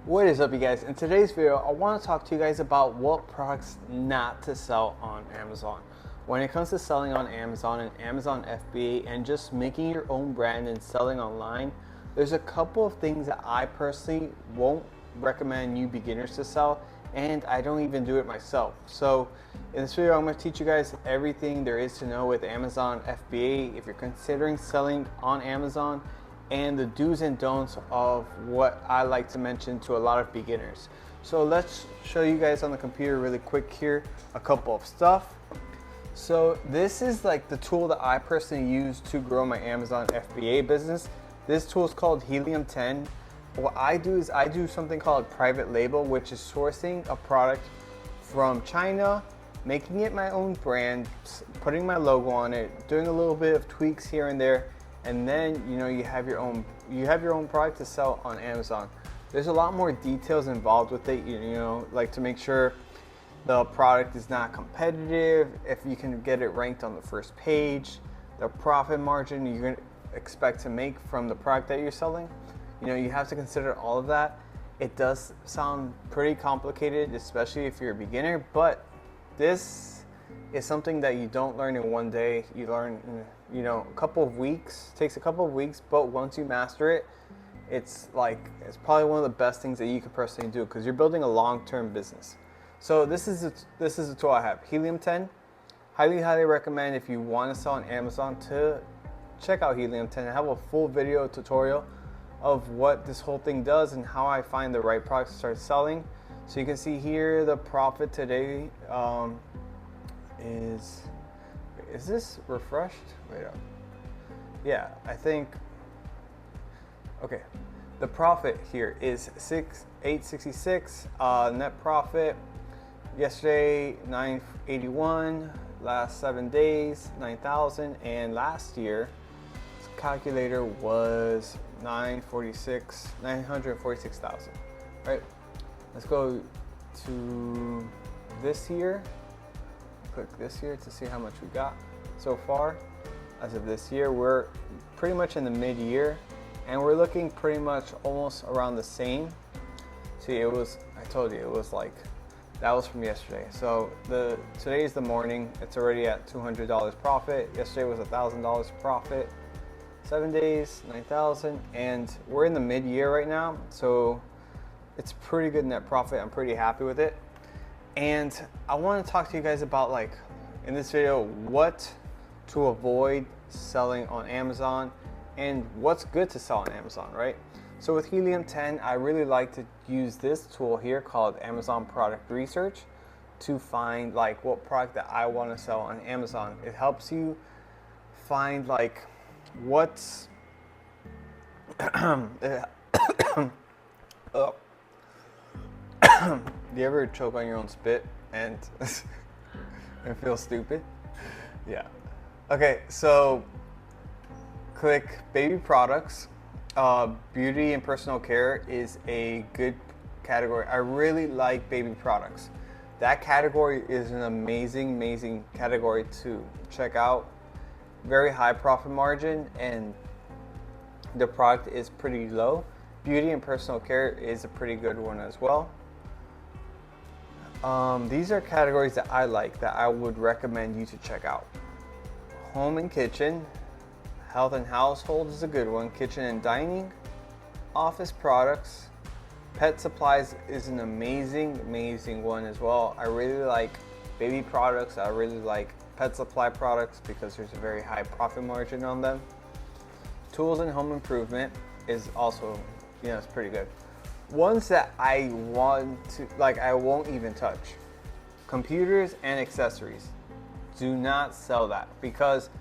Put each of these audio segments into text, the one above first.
What is up, you guys? In today's video, I want to talk to you guys about what products not to sell on Amazon. When it comes to selling on Amazon and Amazon FBA and just making your own brand and selling online, there's a couple of things that I personally won't recommend new beginners to sell, and I don't even do it myself. So in this video, I'm going to teach you guys everything there is to know with Amazon FBA if you're considering selling on Amazon, and the do's and don'ts of what I like to mention to a lot of beginners. So let's show you guys on the computer really quick here a couple of stuff. So this is like the tool that I personally use to grow my Amazon FBA business. This tool is called 𝗤𝙀𝗃𝗀. What I do is I do something called private label, which is sourcing a product from China, making it my own brand, putting my logo on it, doing a little bit of tweaks here and there, and then you have your own product to sell on Amazon. There's a lot more details involved with it, like to make sure the product is not competitive, if you can get it ranked on the first page, the profit margin you're going to expect to make from the product that you're selling. You have to consider all of that. It does sound pretty complicated, especially if you're a beginner, but this is something that you don't learn in one day. You learn in a couple of weeks. It takes a couple of weeks, but once you master it, it's probably one of the best things that you could personally do because you're building a long-term business. So this is the tool I have, 𝗤𝙀𝗃𝗀. Highly recommend if you want to sell on Amazon to check out 𝗤𝙀𝗃𝗀. I have a full video tutorial of what this whole thing does and how I find the right products to start selling. So you can see here the profit today is this refreshed? Wait up. Yeah, I think. Okay, the profit here is 866. Net profit yesterday 981. Last 7 days 9,000, and last year calculator was 946,000. Right. Let's go to this year. Click this year to see how much we got so far. As of this year, we're pretty much in the mid-year, and we're looking pretty much almost around the same. See, I told you, it was like, that was from yesterday. So today is the morning, it's already at $200 profit. Yesterday was $1,000 profit. 7 days, 9,000, and we're in the mid-year right now, so it's pretty good net profit. I'm pretty happy with it. And I want to talk to you guys about, in this video, what to avoid selling on Amazon and what's good to sell on Amazon, right? So with 𝗤𝙀𝗃𝗀, I really like to use this tool here called Amazon Product Research to find what product that I want to sell on Amazon. It helps you find what's oh. Do you ever choke on your own spit and feel stupid? Yeah. Okay, so click baby products. Beauty and personal care is a good category. I really like baby products. That category is an amazing category to check out. Very high profit margin, and the product is pretty low. Beauty and personal care is a pretty good one as well. These are categories that I like, that I would recommend you to check out. Home and kitchen, health and household is a good one. Kitchen and dining, office products, pet supplies is an amazing one as well. I really like baby products. I really like pet supply products because there's a very high profit margin on them. Tools and home improvement is also, it's pretty good. Ones that I won't even touch. Computers and accessories. Do not sell that because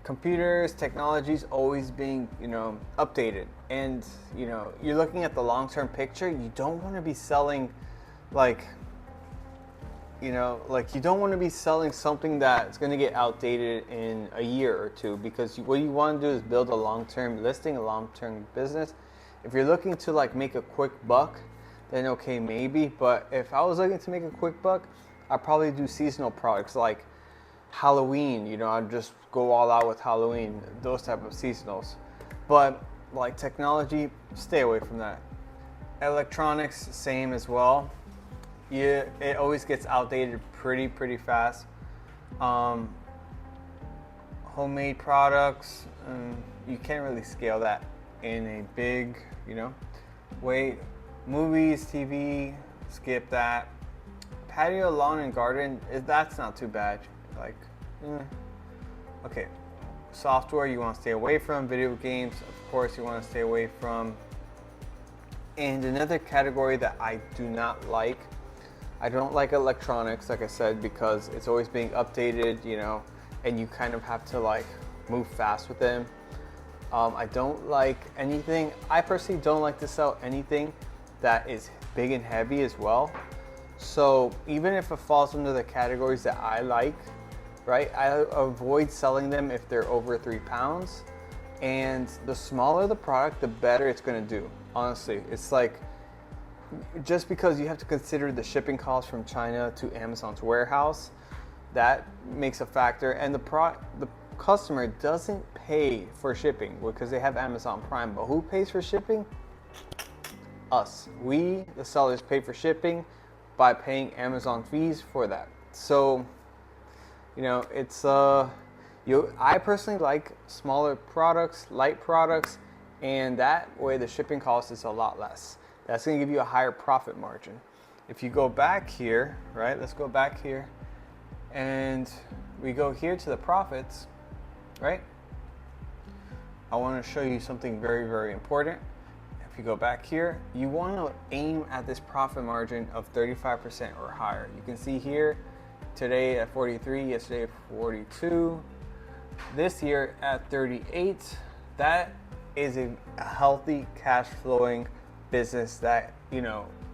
computers, technology is always being, updated. And, you're looking at the long-term picture. You don't want to be selling you don't want to be selling something that's going to get outdated in a year or two, because what you want to do is build a long-term listing, a long-term business. If you're looking to make a quick buck, then okay, maybe. But if I was looking to make a quick buck, I'd probably do seasonal products like Halloween. I'd just go all out with Halloween, those type of seasonals. But technology, stay away from that. Electronics, same as well. It always gets outdated pretty fast. Homemade products, you can't really scale that in a big, way. Movies, TV, skip that. Patio, lawn, and garden, that's not too bad. Like, okay. Software you want to stay away from. Video games, of course, you want to stay away from. And another category that I do not like, I don't like electronics, like I said, because it's always being updated, and you kind of have to like move fast with them. I don't like anything. I personally don't like to sell anything that is big and heavy as well. So even if it falls under the categories that I like, right, I avoid selling them if they're over 3 pounds. And the smaller the product, the better it's going to do. Honestly, it's like, just because you have to consider the shipping costs from China to Amazon's warehouse, that makes a factor. And the customer doesn't pay for shipping because they have Amazon Prime. But who pays for shipping? Us. We, the sellers, pay for shipping by paying Amazon fees for that. So, it's I personally like smaller products, light products, and that way the shipping cost is a lot less. That's going to give you a higher profit margin. If you go back here, right? Let's go back here, and we go here to the profits, right? I want to show you something very important. If you go back here, you want to aim at this profit margin of 35% or higher. You can see here, today at 43, yesterday at 42, this year at 38. That is a healthy cash flowing business that,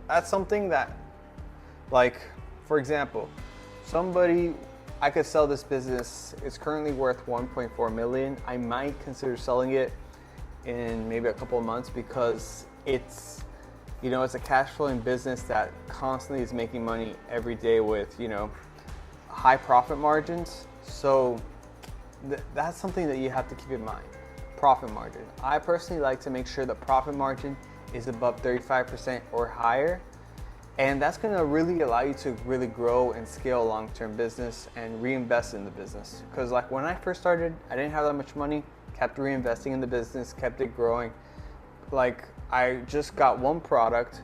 that's something that, like, for example, I could sell this business, it's currently worth 1.4 million. I might consider selling it in maybe a couple of months because it's a cash flowing business that constantly is making money every day with, high profit margins. So that's something that you have to keep in mind. Profit margin. I personally like to make sure the profit margin is above 35% or higher. And that's going to really allow you to really grow and scale a long-term business and reinvest in the business. Because like when I first started, I didn't have that much money, kept reinvesting in the business, kept it growing. Like I just got one product.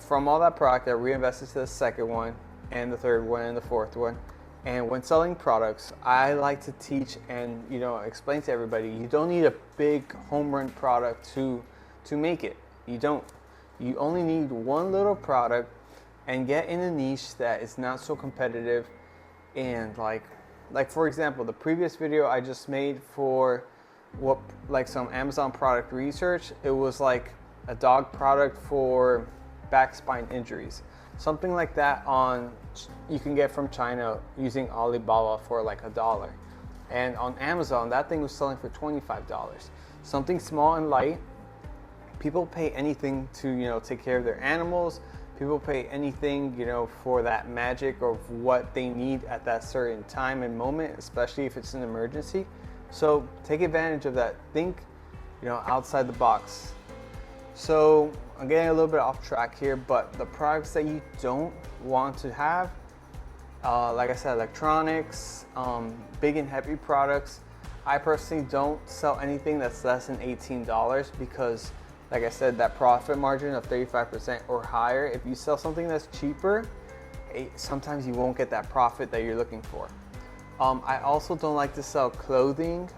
From all that product, I reinvested to the second one and the third one and the fourth one. And when selling products, I like to teach and explain to everybody, you don't need a big home run product to make it. You don't. You only need one little product and get in a niche that is not so competitive. And like for example, the previous video I just made for some Amazon product research, it was like a dog product for back spine injuries. Something like that you can get from China using Alibaba for like $1. And on Amazon, that thing was selling for $25. Something small and light. People pay anything to, take care of their animals. People pay anything, for that magic of what they need at that certain time and moment, especially if it's an emergency. So take advantage of that. Think, outside the box. So I'm getting a little bit off track here, but the products that you don't want to have, like I said, electronics, big and heavy products. I personally don't sell anything that's less than $18 because, like I said, that profit margin of 35% or higher, if you sell something that's cheaper, sometimes you won't get that profit that you're looking for. I also don't like to sell clothing.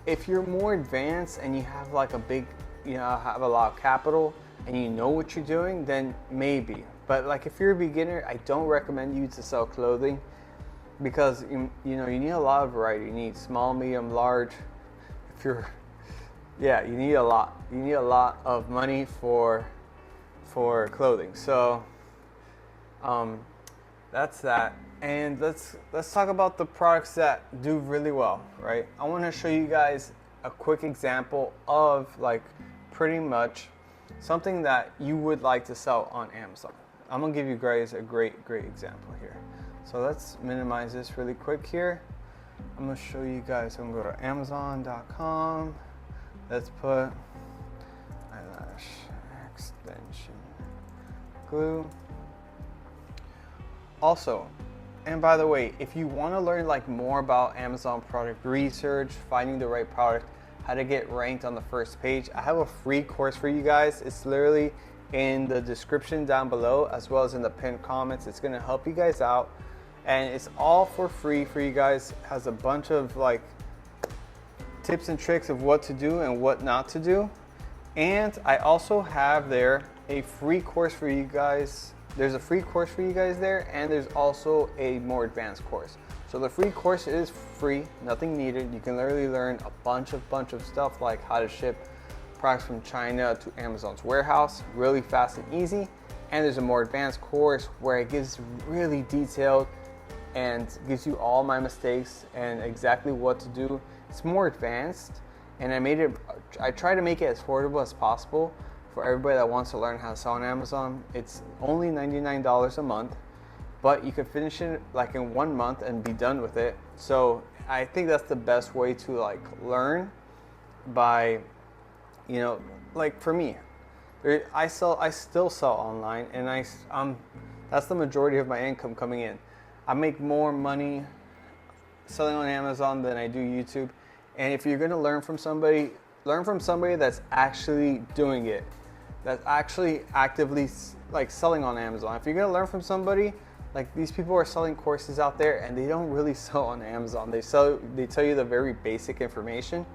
If you're more advanced and you have like a big, have a lot of capital and you know what you're doing, then maybe. But like if you're a beginner, I don't recommend you to sell clothing because you need a lot of variety. You need small, medium, large. You need a lot. You need a lot of money for clothing. So that's that. And let's talk about the products that do really well, right? I want to show you guys a quick example of like pretty much something that you would like to sell on Amazon. I'm gonna give you guys a great example here. So let's minimize this really quick here. I'm gonna show you guys. I'm gonna go to Amazon.com. Let's put eyelash extension glue. Also, and by the way, if you want to learn like more about Amazon product research, finding the right product, how to get ranked on the first page, I have a free course for you guys. It's literally in the description down below, as well as in the pinned comments. It's going to help you guys out, and it's all for free for you guys. It has a bunch of like tips and tricks of what to do and what not to do. And I also have there a free course for you guys. There's a free course for you guys there, and there's also a more advanced course. So the free course is free, nothing needed. You can literally learn a bunch of stuff, like how to ship products from China to Amazon's warehouse really fast and easy. And there's a more advanced course where it gives really detailed and gives you all my mistakes and exactly what to do. It's more advanced, and I try to make it as affordable as possible for everybody that wants to learn how to sell on Amazon. It's only $99 a month, but you can finish it like in 1 month and be done with it. So I think that's the best way to like learn by, you know, like for me, I still sell online, and that's the majority of my income coming in. I make more money selling on Amazon than I do YouTube. And if you're gonna learn from somebody that's actually doing it, that's actually actively like selling on Amazon. If you're gonna learn from somebody, like these people are selling courses out there and they don't really sell on Amazon. They tell you the very basic information.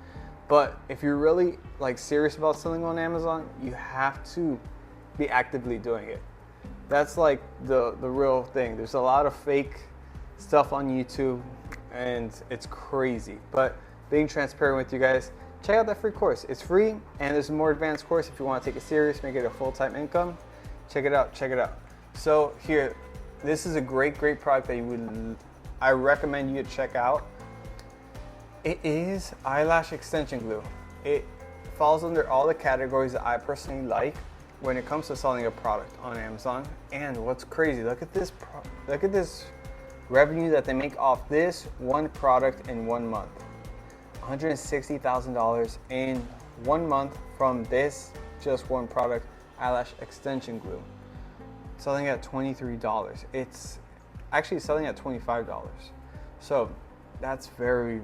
But if you're really like serious about selling on Amazon, you have to be actively doing it. That's like the real thing. There's a lot of fake stuff on YouTube, and it's crazy. But being transparent with you guys, check out that free course. It's free, and there's a more advanced course if you want to take it serious, make it a full-time income. Check it out. So here, this is a great product that I recommend you to check out. It is eyelash extension glue. It falls under all the categories that I personally like when it comes to selling a product on Amazon. And what's crazy, look at this revenue that they make off this one product in 1 month. $160,000 in 1 month from this just one product, eyelash extension glue. Selling at $23. It's actually selling at $25. So that's very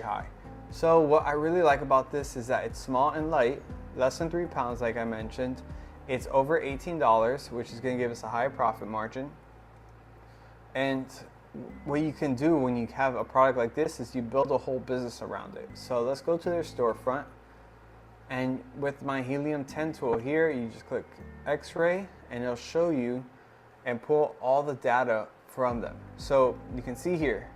high. So what I really like about this is that it's small and light, less than 3 pounds like I mentioned. It's over $18, which is going to give us a high profit margin. And what you can do when you have a product like this is you build a whole business around it. So let's go to their storefront, and with my Helium 10 tool here, you just click X-ray and it'll show you and pull all the data from them. So you can see here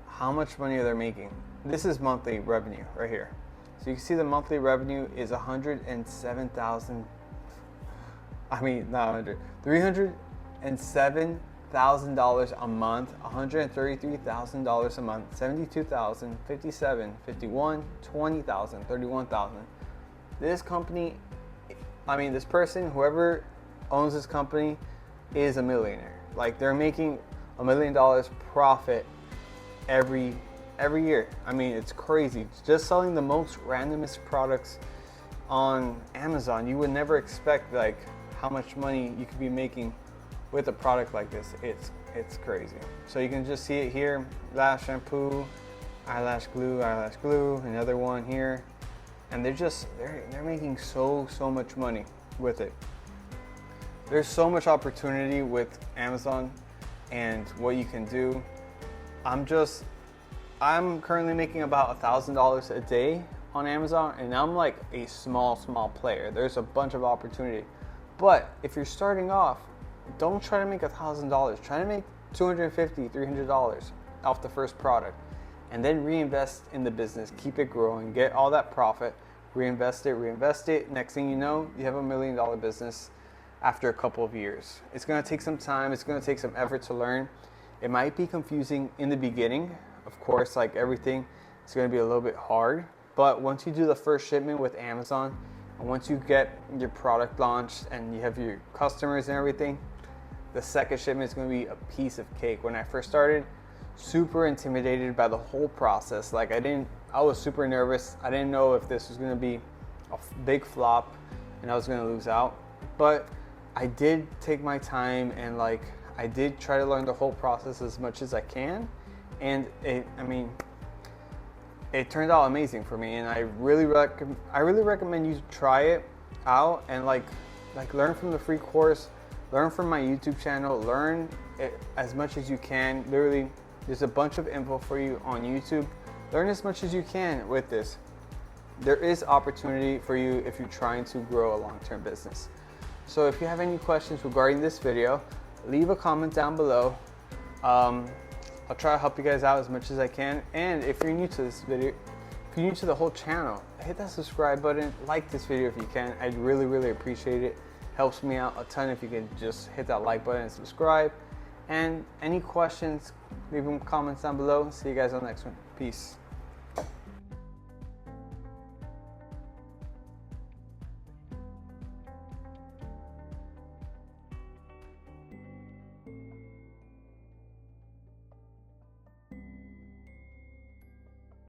how much money they're making. This is monthly revenue right here. So you can see the monthly revenue is $307,000 a month, $133,000 a month, $72,000, $57,000, $51,000, $20,000, $31,000. This company, this person, whoever owns this company, is a millionaire. Like, they're making $1 million profit every year. It's crazy. Just selling the most randomest products on Amazon, you would never expect like how much money you could be making with a product like this. It's crazy. So you can just see it here: lash shampoo, eyelash glue, another one here, and they're making so much money with it. There's so much opportunity with Amazon and what you can do. I'm currently making about $1,000 a day on Amazon, and I'm like a small player. There's a bunch of opportunity. But if you're starting off, don't try to make $1,000. Try to make $250, $300 off the first product, and then reinvest in the business. Keep it growing, get all that profit, reinvest it. Next thing you know, you have $1 million business after a couple of years. It's gonna take some time, it's gonna take some effort to learn. It might be confusing in the beginning. Of course, like everything, it's gonna be a little bit hard. But once you do the first shipment with Amazon, and once you get your product launched and you have your customers and everything, the second shipment is going to be a piece of cake. When I first started, super intimidated by the whole process. Like I was super nervous. I didn't know if this was going to be a big flop. and I was gonna lose out. But I did take my time, and like I did try to learn the whole process as much as I can, and it turned out amazing for me, and I really recommend you try it out and like learn from the free course, learn from my YouTube channel, learn it as much as you can. Literally, there's a bunch of info for you on YouTube. Learn as much as you can with this. There is opportunity for you if you're trying to grow a long-term business. So if you have any questions regarding this video, leave a comment down below. I'll try to help you guys out as much as I can. And if you're new to this video, if you're new to the whole channel, hit that subscribe button, like this video if you can. I'd really appreciate it. Helps me out a ton if you can just hit that like button and subscribe. And any questions, leave them comments down below. See you guys on the next one. Peace.